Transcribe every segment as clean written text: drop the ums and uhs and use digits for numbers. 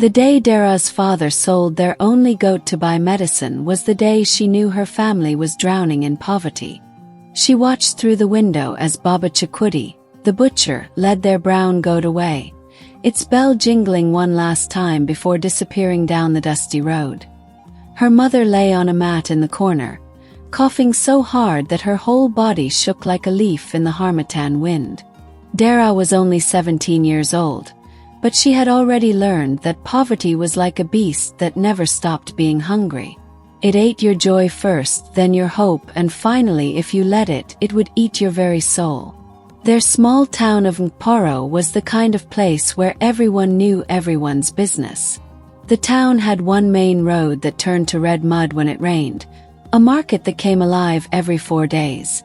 The day Dera's father sold their only goat to buy medicine was the day she knew her family was drowning in poverty. She watched through the window as Baba Chakudi, the butcher, led their brown goat away, its bell jingling one last time before disappearing down the dusty road. Her mother lay on a mat in the corner, coughing so hard that her whole body shook like a leaf in the harmattan wind. Dera was only 17 years old, but she had already learned that poverty was like a beast that never stopped being hungry. It ate your joy first, then your hope, and finally, if you let it, it would eat your very soul. Their small town of Mporo was the kind of place where everyone knew everyone's business. The town had one main road that turned to red mud when it rained, a market that came alive every 4 days,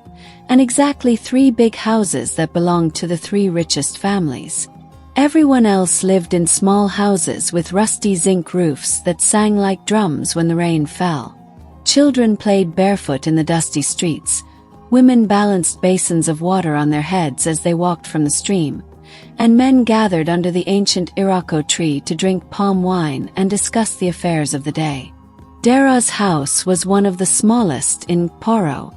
and exactly 3 big houses that belonged to the 3 richest families. Everyone else lived in small houses with rusty zinc roofs that sang like drums when the rain fell. Children played barefoot in the dusty streets. Women balanced basins of water on their heads as they walked from the stream, and men gathered under the ancient Iroko tree to drink palm wine and discuss the affairs of the day. Dera's house was one of the smallest in Poro.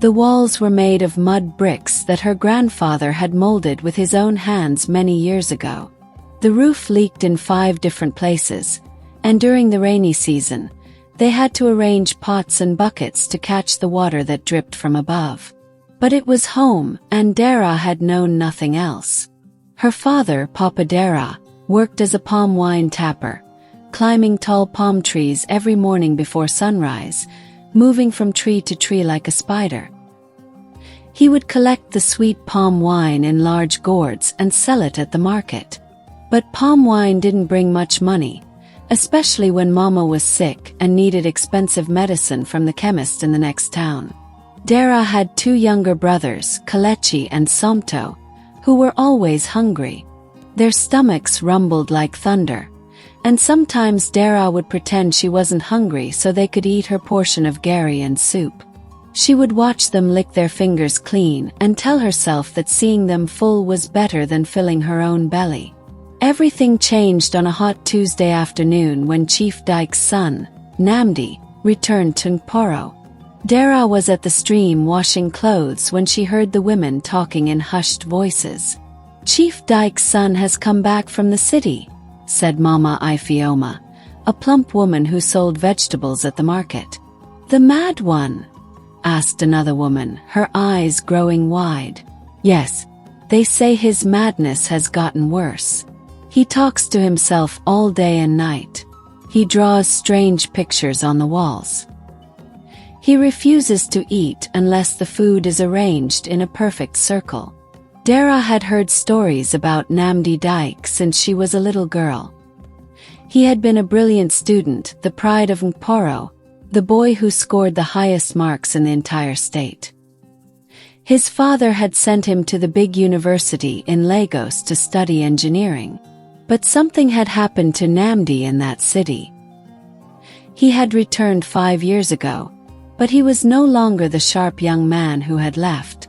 The walls were made of mud bricks that her grandfather had molded with his own hands many years ago. The roof leaked in 5 different places, and during the rainy season, they had to arrange pots and buckets to catch the water that dripped from above. But it was home, and Dera had known nothing else. Her father, Papa Dera, worked as a palm wine tapper, climbing tall palm trees every morning before sunrise, moving from tree to tree like a spider. He would collect the sweet palm wine in large gourds and sell it at the market. But palm wine didn't bring much money, especially when Mama was sick and needed expensive medicine from the chemist in the next town. Dera had 2 younger brothers, Kalechi and Somto, who were always hungry. Their stomachs rumbled like thunder, and sometimes Dera would pretend she wasn't hungry so they could eat her portion of gari and soup. She would watch them lick their fingers clean and tell herself that seeing them full was better than filling her own belly. Everything changed on a hot Tuesday afternoon when Chief Dike's son, Nnamdi, returned to Mporo. Dera was at the stream washing clothes when she heard the women talking in hushed voices. "Chief Dike's son has come back from the city," said Mama Ifioma, a plump woman who sold vegetables at the market. "The mad one?" asked another woman, her eyes growing wide. "Yes, they say his madness has gotten worse. He talks to himself all day and night. He draws strange pictures on the walls. He refuses to eat unless the food is arranged in a perfect circle." Dera had heard stories about Nnamdi Dike since she was a little girl. He had been a brilliant student, the pride of Mporo, the boy who scored the highest marks in the entire state. His father had sent him to the big university in Lagos to study engineering, but something had happened to Nnamdi in that city. He had returned 5 years ago, but he was no longer the sharp young man who had left.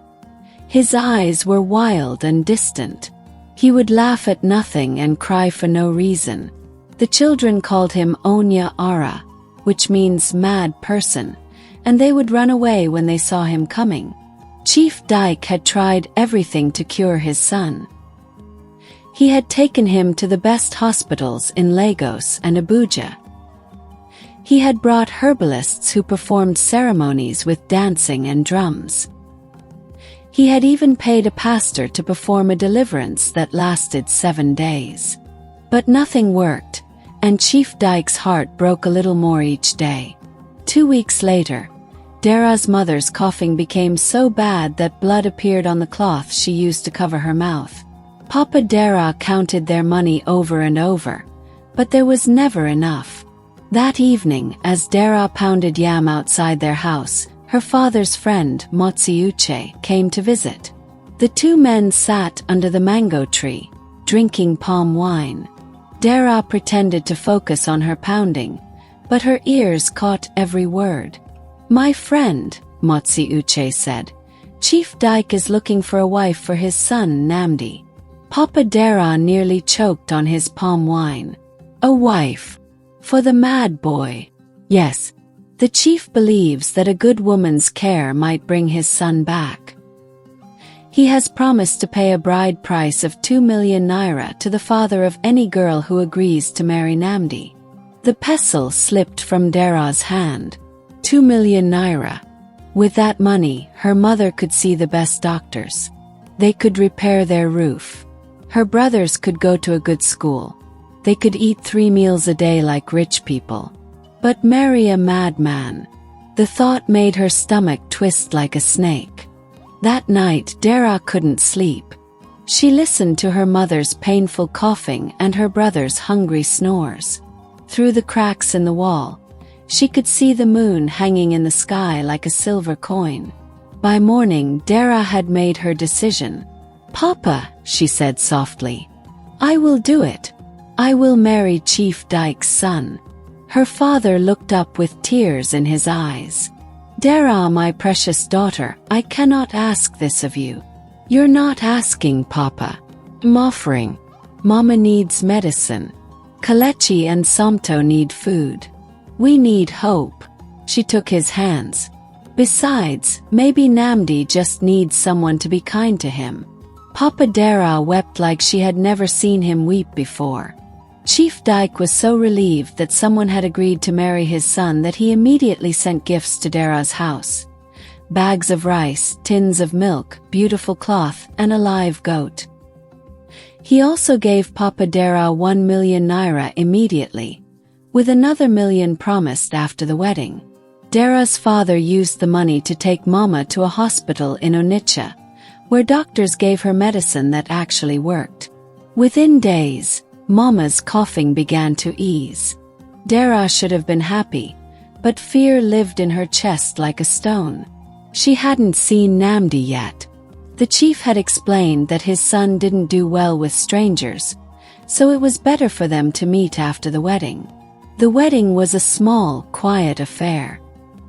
His eyes were wild and distant. He would laugh at nothing and cry for no reason. The children called him Onya Ara, which means mad person, and they would run away when they saw him coming. Chief Dike had tried everything to cure his son. He had taken him to the best hospitals in Lagos and Abuja. He had brought herbalists who performed ceremonies with dancing and drums. He had even paid a pastor to perform a deliverance that lasted 7 days. But nothing worked, and Chief Dike's heart broke a little more each day. 2 weeks later, Dera's mother's coughing became so bad that blood appeared on the cloth she used to cover her mouth. Papa Dera counted their money over and over, but there was never enough. That evening, as Dera pounded yam outside their house, her father's friend, Motsi Uche, came to visit. The 2 men sat under the mango tree, drinking palm wine. Dera pretended to focus on her pounding, but her ears caught every word. "My friend," Motsi Uche said, "Chief Dike is looking for a wife for his son Nnamdi." Papa Dera nearly choked on his palm wine. A wife. For the mad boy. Yes. The chief believes that a good woman's care might bring his son back. He has promised to pay a bride price of 2 million naira to the father of any girl who agrees to marry Nnamdi. The pestle slipped from Dera's hand. 2 million naira. With that money, her mother could see the best doctors. They could repair their roof. Her brothers could go to a good school. They could eat 3 meals a day like rich people. But marry a madman. The thought made her stomach twist like a snake. That night, Dera couldn't sleep. She listened to her mother's painful coughing and her brother's hungry snores. Through the cracks in the wall, she could see the moon hanging in the sky like a silver coin. By morning, Dera had made her decision. "Papa," she said softly, "I will do it. I will marry Chief Dike's son." Her father looked up with tears in his eyes. "Dera, my precious daughter, I cannot ask this of you." "You're not asking, Papa. I'm offering. Mama needs medicine. Kalechi and Somto need food. We need hope." She took his hands. "Besides, maybe Nnamdi just needs someone to be kind to him." Papa Dera wept like she had never seen him weep before. Chief Dike was so relieved that someone had agreed to marry his son that he immediately sent gifts to Dera's house. Bags of rice, tins of milk, beautiful cloth, and a live goat. He also gave Papa Dera 1 million naira immediately, with another million promised after the wedding. Dera's father used the money to take Mama to a hospital in Onitsha, where doctors gave her medicine that actually worked. Within days, Mama's coughing began to ease. Dera should have been happy, but fear lived in her chest like a stone. She hadn't seen Nnamdi yet. The chief had explained that his son didn't do well with strangers, so it was better for them to meet after the wedding. The wedding was a small, quiet affair.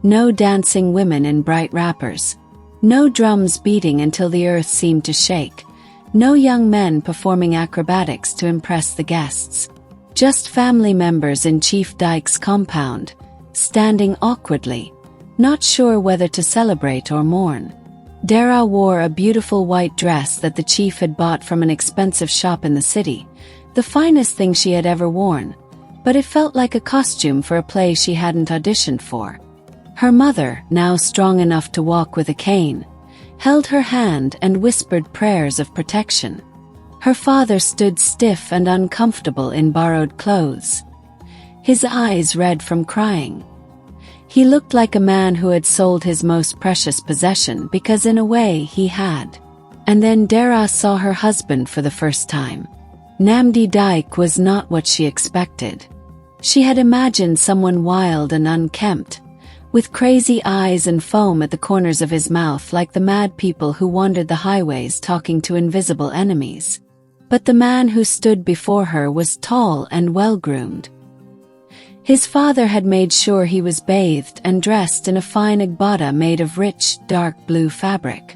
No dancing women in bright wrappers. No drums beating until the earth seemed to shake. No young men performing acrobatics to impress the guests. Just family members in Chief Dike's compound, standing awkwardly, not sure whether to celebrate or mourn. Dera wore a beautiful white dress that the chief had bought from an expensive shop in the city, the finest thing she had ever worn, but it felt like a costume for a play she hadn't auditioned for. Her mother, now strong enough to walk with a cane, held her hand and whispered prayers of protection. Her father stood stiff and uncomfortable in borrowed clothes, his eyes red from crying. He looked like a man who had sold his most precious possession because in a way he had. And then Dera saw her husband for the first time. Nnamdi Dike was not what she expected. She had imagined someone wild and unkempt, with crazy eyes and foam at the corners of his mouth like the mad people who wandered the highways talking to invisible enemies. But the man who stood before her was tall and well-groomed. His father had made sure he was bathed and dressed in a fine agbada made of rich, dark blue fabric.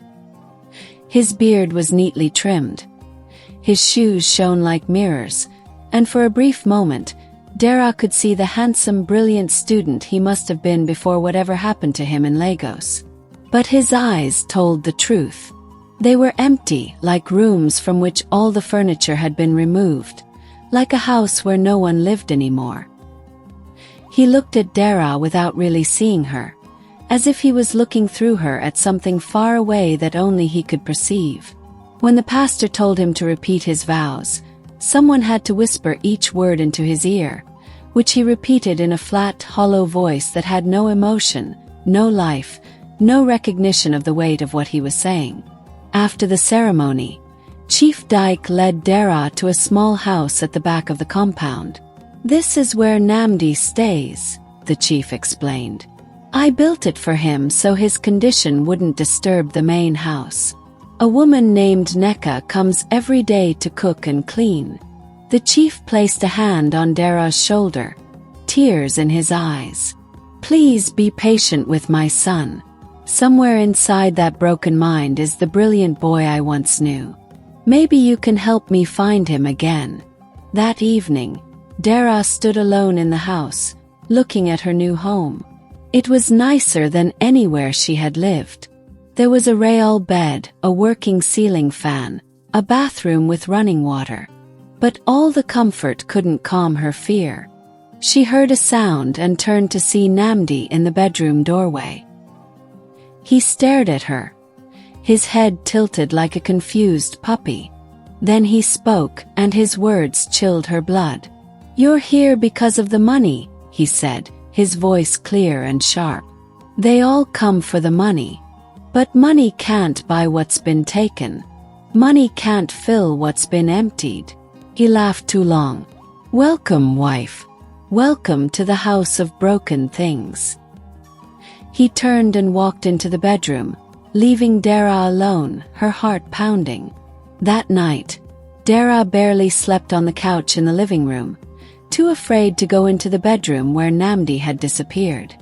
His beard was neatly trimmed. His shoes shone like mirrors, and for a brief moment, Dera could see the handsome, brilliant student he must have been before whatever happened to him in Lagos. But his eyes told the truth. They were empty, like rooms from which all the furniture had been removed, like a house where no one lived anymore. He looked at Dera without really seeing her, as if he was looking through her at something far away that only he could perceive. When the pastor told him to repeat his vows, someone had to whisper each word into his ear, which he repeated in a flat, hollow voice that had no emotion, no life, no recognition of the weight of what he was saying. After the ceremony, Chief Dike led Dera to a small house at the back of the compound. "This is where Nnamdi stays," the chief explained. "I built it for him so his condition wouldn't disturb the main house. A woman named Neka comes every day to cook and clean." The chief placed a hand on Dera's shoulder, tears in his eyes. "Please be patient with my son. Somewhere inside that broken mind is the brilliant boy I once knew. Maybe you can help me find him again." That evening, Dera stood alone in the house, looking at her new home. It was nicer than anywhere she had lived. There was a rail bed, a working ceiling fan, a bathroom with running water. But all the comfort couldn't calm her fear. She heard a sound and turned to see Nnamdi in the bedroom doorway. He stared at her, his head tilted like a confused puppy. Then he spoke, and his words chilled her blood. "You're here because of the money," he said, his voice clear and sharp. "They all come for the money. But money can't buy what's been taken. Money can't fill what's been emptied." He laughed too long. "Welcome, wife. Welcome to the house of broken things." He turned and walked into the bedroom, leaving Dera alone, her heart pounding. That night, Dera barely slept on the couch in the living room, too afraid to go into the bedroom where Nnamdi had disappeared.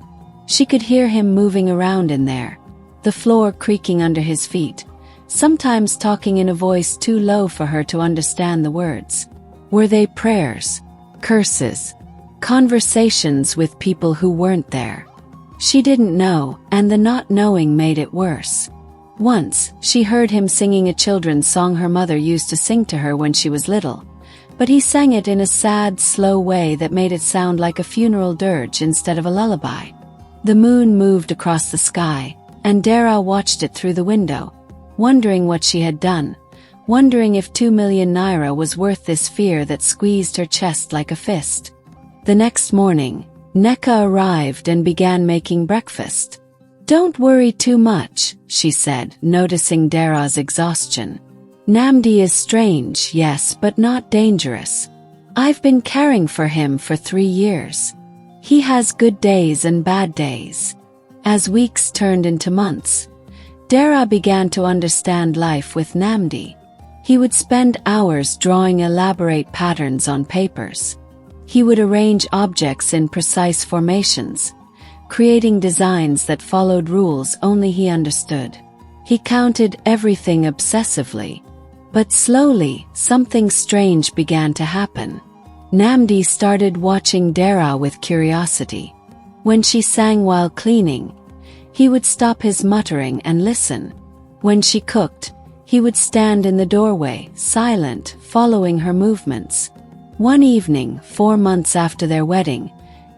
She could hear him moving around in there, the floor creaking under his feet, sometimes talking in a voice too low for her to understand the words. Were they prayers, curses, conversations with people who weren't there? She didn't know, and the not knowing made it worse. Once, she heard him singing a children's song her mother used to sing to her when she was little, but he sang it in a sad, slow way that made it sound like a funeral dirge instead of a lullaby. The moon moved across the sky, and Dera watched it through the window, wondering what she had done, wondering if 2 million naira was worth this fear that squeezed her chest like a fist. The next morning, Nneka arrived and began making breakfast. "Don't worry too much," she said, noticing Dera's exhaustion. "Nnamdi is strange, yes, but not dangerous. I've been caring for him for 3 years. He has good days and bad days." As weeks turned into months, Dera began to understand life with Nnamdi. He would spend hours drawing elaborate patterns on papers. He would arrange objects in precise formations, creating designs that followed rules only he understood. He counted everything obsessively. But slowly, something strange began to happen. Nnamdi started watching Dera with curiosity. When she sang while cleaning, he would stop his muttering and listen. When she cooked, he would stand in the doorway, silent, following her movements. One evening, 4 months after their wedding,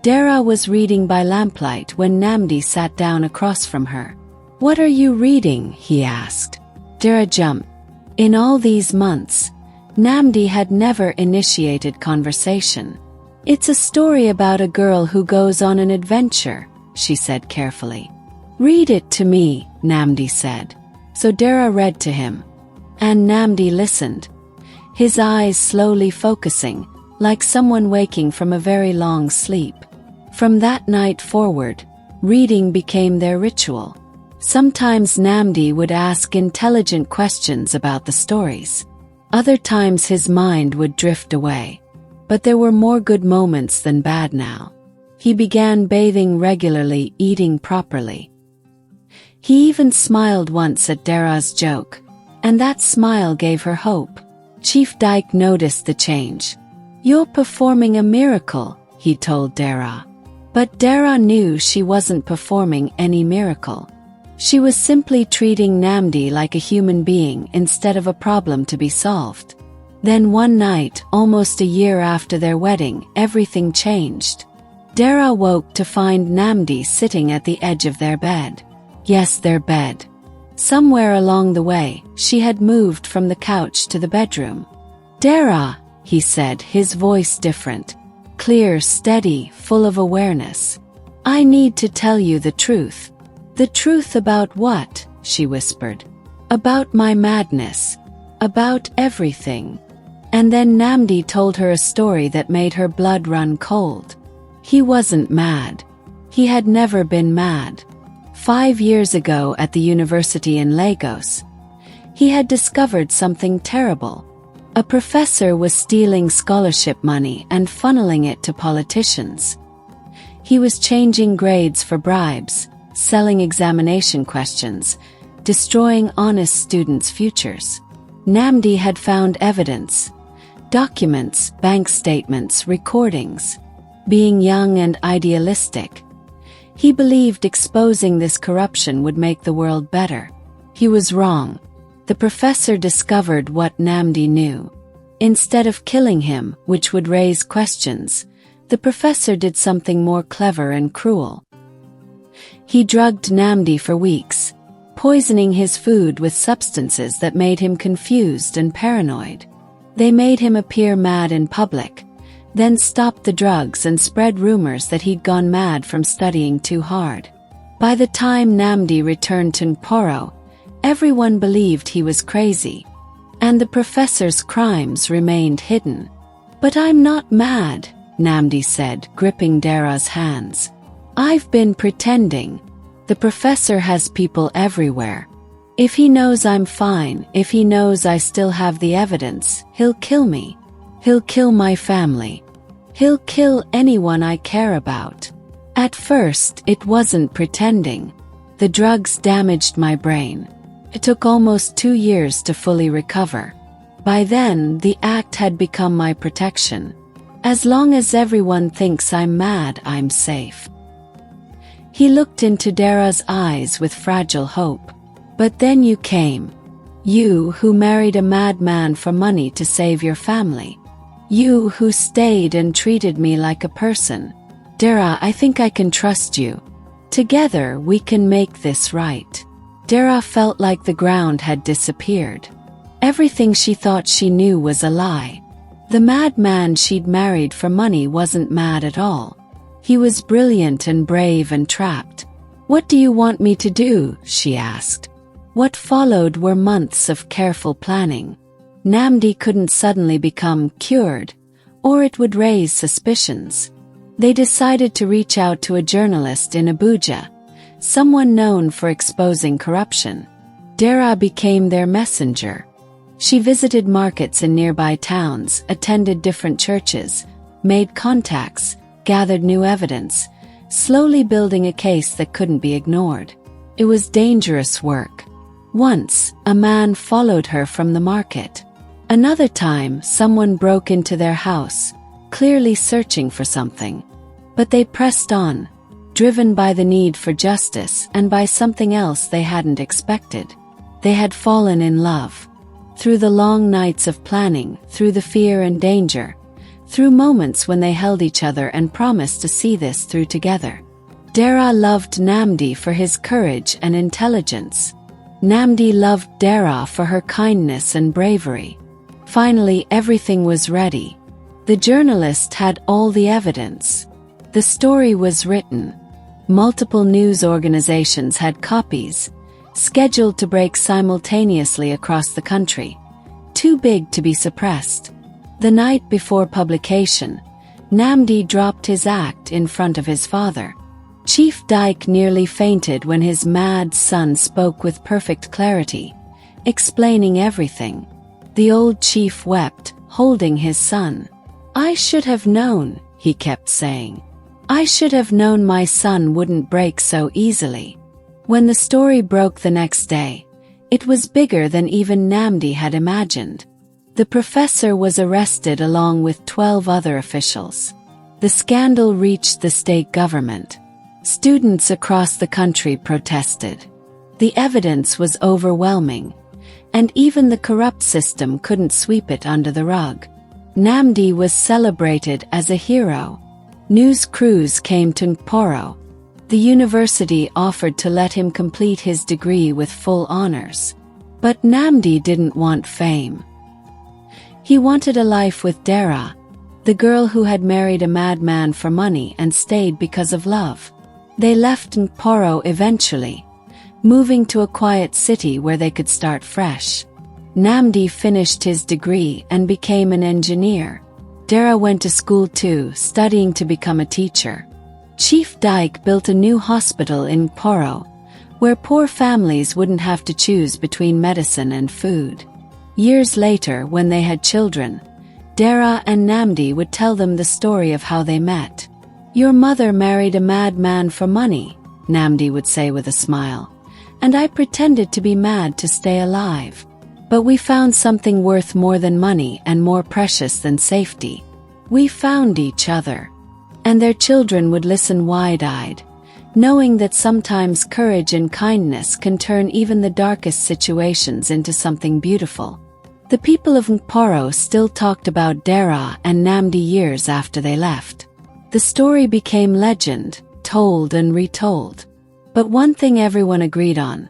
Dera was reading by lamplight when Nnamdi sat down across from her. "What are you reading?" he asked. Dera jumped. In all these months, Nnamdi had never initiated conversation. "It's a story about a girl who goes on an adventure," she said carefully. "Read it to me," Nnamdi said. So Dera read to him. And Nnamdi listened, his eyes slowly focusing, like someone waking from a very long sleep. From that night forward, reading became their ritual. Sometimes Nnamdi would ask intelligent questions about the stories. Other times his mind would drift away. But there were more good moments than bad now. He began bathing regularly, eating properly. He even smiled once at Dera's joke, and that smile gave her hope. Chief Dike noticed the change. "You're performing a miracle," he told Dera. But Dera knew she wasn't performing any miracle. She was simply treating Nnamdi like a human being instead of a problem to be solved. Then one night, almost a year after their wedding, everything changed. Dera woke to find Nnamdi sitting at the edge of their bed. Yes, their bed. Somewhere along the way, she had moved from the couch to the bedroom. "Dera," he said, his voice different, clear, steady, full of awareness. "I need to tell you the truth." "The truth about what?" she whispered. "About my madness. About everything." And then Nnamdi told her a story that made her blood run cold. He wasn't mad. He had never been mad. 5 years ago at the university in Lagos, he had discovered something terrible. A professor was stealing scholarship money and funneling it to politicians. He was changing grades for bribes, selling examination questions, destroying honest students' futures. Nnamdi had found evidence. Documents, bank statements, recordings. Being young and idealistic, he believed exposing this corruption would make the world better. He was wrong. The professor discovered what Nnamdi knew. Instead of killing him, which would raise questions, the professor did something more clever and cruel. He drugged Nnamdi for weeks, poisoning his food with substances that made him confused and paranoid. They made him appear mad in public, then stopped the drugs and spread rumors that he'd gone mad from studying too hard. By the time Nnamdi returned to Nkporo, everyone believed he was crazy, and the professor's crimes remained hidden. "But I'm not mad," Nnamdi said, gripping Dera's hands. "I've been pretending. The professor has people everywhere. If he knows I'm fine, if he knows I still have the evidence, he'll kill me. He'll kill my family. He'll kill anyone I care about." At first, it wasn't pretending. The drugs damaged my brain. It took almost 2 years to fully recover. By then, the act had become my protection. As long as everyone thinks I'm mad, I'm safe. He looked into Dera's eyes with fragile hope. "But then you came. You who married a madman for money to save your family. You who stayed and treated me like a person. Dera, I think I can trust you. Together we can make this right." Dera felt like the ground had disappeared. Everything she thought she knew was a lie. The madman she'd married for money wasn't mad at all. He was brilliant and brave and trapped. "What do you want me to do?" she asked. What followed were months of careful planning. Nnamdi couldn't suddenly become cured, or it would raise suspicions. They decided to reach out to a journalist in Abuja, someone known for exposing corruption. Dera became their messenger. She visited markets in nearby towns, attended different churches, made contacts, gathered new evidence, slowly building a case that couldn't be ignored. It was dangerous work. Once, a man followed her from the market. Another time, someone broke into their house, clearly searching for something. But they pressed on, driven by the need for justice and by something else they hadn't expected. They had fallen in love. Through the long nights of planning, through the fear and danger, through moments when they held each other and promised to see this through together. Dera loved Nnamdi for his courage and intelligence. Nnamdi loved Dera for her kindness and bravery. Finally, everything was ready. The journalist had all the evidence. The story was written. Multiple news organizations had copies, scheduled to break simultaneously across the country, too big to be suppressed. The night before publication, Nnamdi dropped his act in front of his father. Chief Dike nearly fainted when his mad son spoke with perfect clarity, explaining everything. The old chief wept, holding his son. "I should have known," he kept saying. "I should have known my son wouldn't break so easily." When the story broke the next day, it was bigger than even Nnamdi had imagined. The professor was arrested along with 12 other officials. The scandal reached the state government. Students across the country protested. The evidence was overwhelming, and even the corrupt system couldn't sweep it under the rug. Nnamdi was celebrated as a hero. News crews came to Nkporo. The university offered to let him complete his degree with full honors. But Nnamdi didn't want fame. He wanted a life with Dera, the girl who had married a madman for money and stayed because of love. They left Nkporo eventually, moving to a quiet city where they could start fresh. Nnamdi finished his degree and became an engineer. Dera went to school too, studying to become a teacher. Chief Dike built a new hospital in Nkporo, where poor families wouldn't have to choose between medicine and food. Years later, when they had children, Dera and Nnamdi would tell them the story of how they met. "Your mother married a madman for money," Nnamdi would say with a smile, "and I pretended to be mad to stay alive. But we found something worth more than money and more precious than safety. We found each other. And their children would listen wide-eyed, knowing that sometimes courage and kindness can turn even the darkest situations into something beautiful. The people of Nkporo still talked about Dera and Nnamdi years after they left. The story became legend, told and retold. But one thing everyone agreed on: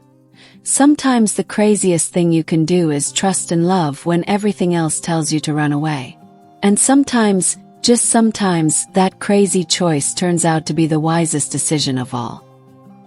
sometimes the craziest thing you can do is trust and love when everything else tells you to run away. And sometimes, just sometimes, that crazy choice turns out to be the wisest decision of all.